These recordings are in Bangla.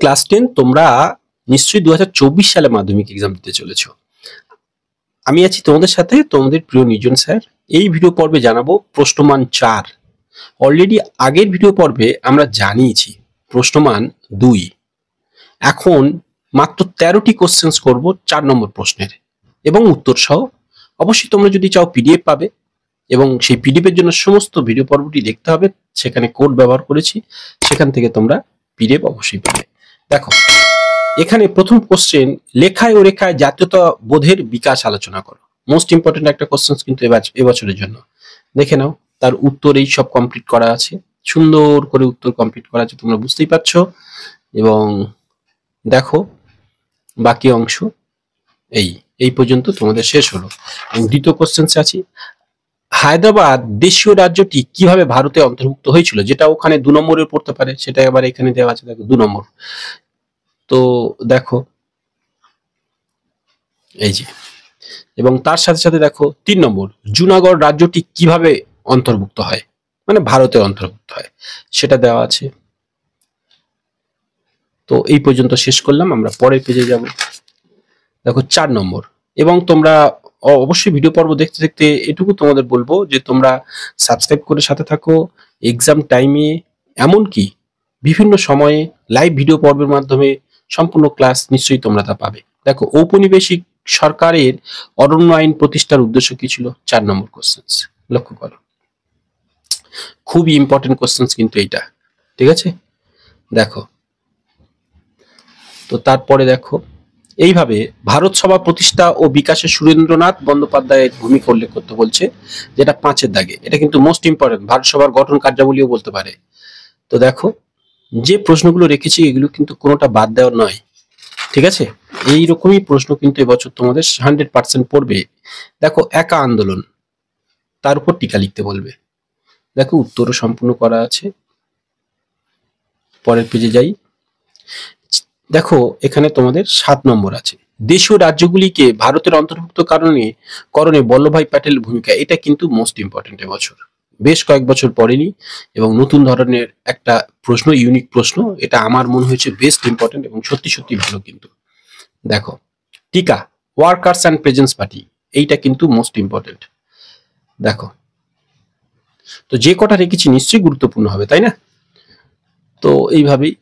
ক্লাস 10 তোমরা নিশ্চয়ই 2024 সালে মাধ্যমিক এক্সাম দিতে চলেছো। আমি আছি তোমাদের সাথে, তোমাদের প্রিয় নির্জন স্যার। এই ভিডিও পর্বে জানাবো প্রশ্নমান 4। অলরেডি আগের ভিডিও পর্বে আমরা জানিয়েছি প্রশ্নমান 2। এখন মাত্র 13টি কোশ্চেন্স করব 4 নম্বর প্রশ্নের এবং উত্তর সহ। অবশ্যই তোমরা যদি চাও পিডিএফ পাবে এবং সেই পিডিএফ এর জন্য সমস্ত ভিডিও পর্বটি দেখতে হবে। সেখানে কোড ব্যবহার করেছি, সেখান থেকে তোমরা পিডিএফ অবশ্যই পাবে। দেখো, এখানে প্রথম কোশ্চেন, লেখায় ও রেখায় জাতীয়তা বোধের বিকাশ আলোচনা করো। মোস্ট ইম্পর্টেন্ট একটা কোশ্চেন কিন্তু এবছরের জন্য। দেখে নাও, তার উত্তর এই সব কমপ্লিট করা আছে, সুন্দর করে উত্তর কমপ্লিট করা আছে, তোমরা বুঝতেই পারছো। এবং দেখো বাকি অংশ এই পর্যন্ত তোমাদের শেষ হলো। দ্বিতীয় কোশ্চেন আছে, হায়দ্রাবাদ দেশীয় রাজ্যটি কিভাবে ভারতে অন্তর্ভুক্ত হয়েছিল, যেটা ওখানে 2 নম্বরে পড়তে পারে, সেটা এবার এখানে দেওয়া আছে। দেখো 2 নম্বর। তো দেখো এই যে, এবং তার সাথে সাথে দেখো 3 নম্বর, জুনাগড় রাজ্যটি কিভাবে অন্তর্ভুক্ত হয়, মানে ভারতের অন্তর্ভুক্ত হয়, সেটা দেওয়া আছে। তো এই পর্যন্ত শেষ করলাম, আমরা পরের পেজে যাব। দেখো 4 নম্বর। এবং তোমরা অবশ্যই ভিডিও পর্ব দেখতে দেখতে এটুকু তোমাদের বলবো যে তোমরা সাবস্ক্রাইব করে সাথে থাকো। এক্সাম টাইমে এমনকি বিভিন্ন সময়ে লাইভ ভিডিও পর্বের মাধ্যমে সম্পূর্ণ ক্লাস নিশ্চয়ই তোমরা তা পাবে। দেখো, ঔপনিবেশিক সরকারের অরণ্য আইন প্রতিষ্ঠার উদ্দেশ্য কি ছিল? 4 নম্বর কোশ্চেন, লক্ষ্য করো, খুবই ইম্পর্টেন্ট কোশ্চেন কিন্তু এইটা, ঠিক আছে? দেখো, তো তারপরে দেখো, এইভাবে ভারত সভা প্রতিষ্ঠা ও বিকাশে সুরেন্দ্রনাথ বন্দ্যোপাধ্যায়ের ভূমিকা উল্লেখ করতে বলছে, যেটা 5-এর দাগে। এটা কিন্তু মোস্ট ইম্পর্টেন্ট, ভারত সভার গঠন কার্যাবলীও বলতে পারে। তো দেখো, যে প্রশ্নগুলো রেখেছি এগুলো কিন্তু কোনোটা বাদ দেওয়ার নয়, ঠিক আছে? এইরকমই প্রশ্ন কিন্তু এবছর তোমাদের 100% পড়বে। দেখো, একা আন্দোলন, তার উপর টিকা লিখতে বলবে। দেখো, উত্তরও সম্পূর্ণ করা আছে। পরের পেজে যাই। দেখো, এখানে তোমাদের 7 নম্বর আছে, দেশীয় রাজ্যগুলিকে ভারতের অন্তর্ভুক্ত করণে বল্লভভাই প্যাটেলের ভূমিকা। এটা কিন্তু মোস্ট ইম্পর্টেন্ট এবছর, বেশ কয়েক বছর পড়েনি এবং নতুন ধরনের একটা প্রশ্ন, ইউনিক প্রশ্ন। এটা আমার মনে হয়েছে বেস্ট ইম্পর্টেন্ট এবং সত্যি সত্যি ভালো কিন্তু। দেখো, টিকা, ওয়ার্কার্স অ্যান্ড প্রেজেন্স পার্টি, এইটা কিন্তু মোস্ট ইম্পর্টেন্ট। দেখো, তো যে কটা রেখেছি নিশ্চয়ই গুরুত্বপূর্ণ হবে, তাই না? তো এইভাবেই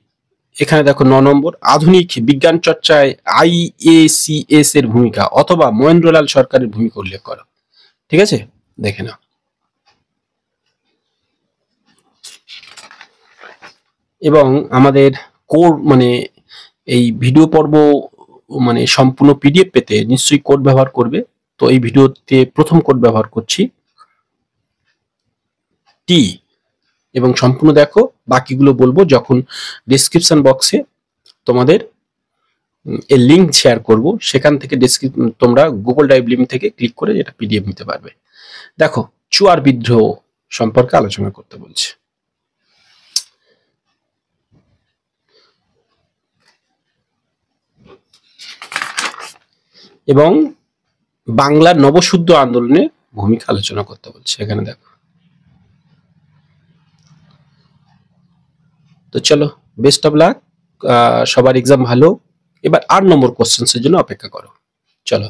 এখানে দেখো 9 নম্বর, আধুনিক বিজ্ঞান চর্চায় IACS এর ভূমিকা অথবা মহেন্দ্রলাল সরকারের ভূমিকা উল্লেখ করো। ঠিক আছে, দেখে নাও। এবং আমাদের কোড মানে এই ভিডিও পর্ব মানে সম্পূর্ণ পিডিএফ পেতে নিশ্চয়ই কোড ব্যবহার করবে। তো এই ভিডিওতে প্রথম কোড ব্যবহার করছি টি, এবং সম্পূর্ণ দেখো, বাকিগুলো বলবো যখন ডেসক্রিপশন বক্সে তোমাদের এর লিঙ্ক শেয়ার করব, সেখান থেকে তোমরা গুগল ড্রাইভ লিঙ্ক থেকে ক্লিক করে এটা পিডিএফ নিতে পারবে। দেখো, চুয়ার বিদ্রোহ সম্পর্কে আলোচনা করতে বলছে। এবং বাংলার নবশুদ্ধ আন্দোলনের ভূমিকা আলোচনা করতে বলছে, এখানে দেখো। তো চলো, বেস্ট অফ লাক, সবার এক্সাম ভালো। এবার 8 নম্বর কোশ্চেন্সের জন্য অপেক্ষা করো। চলো।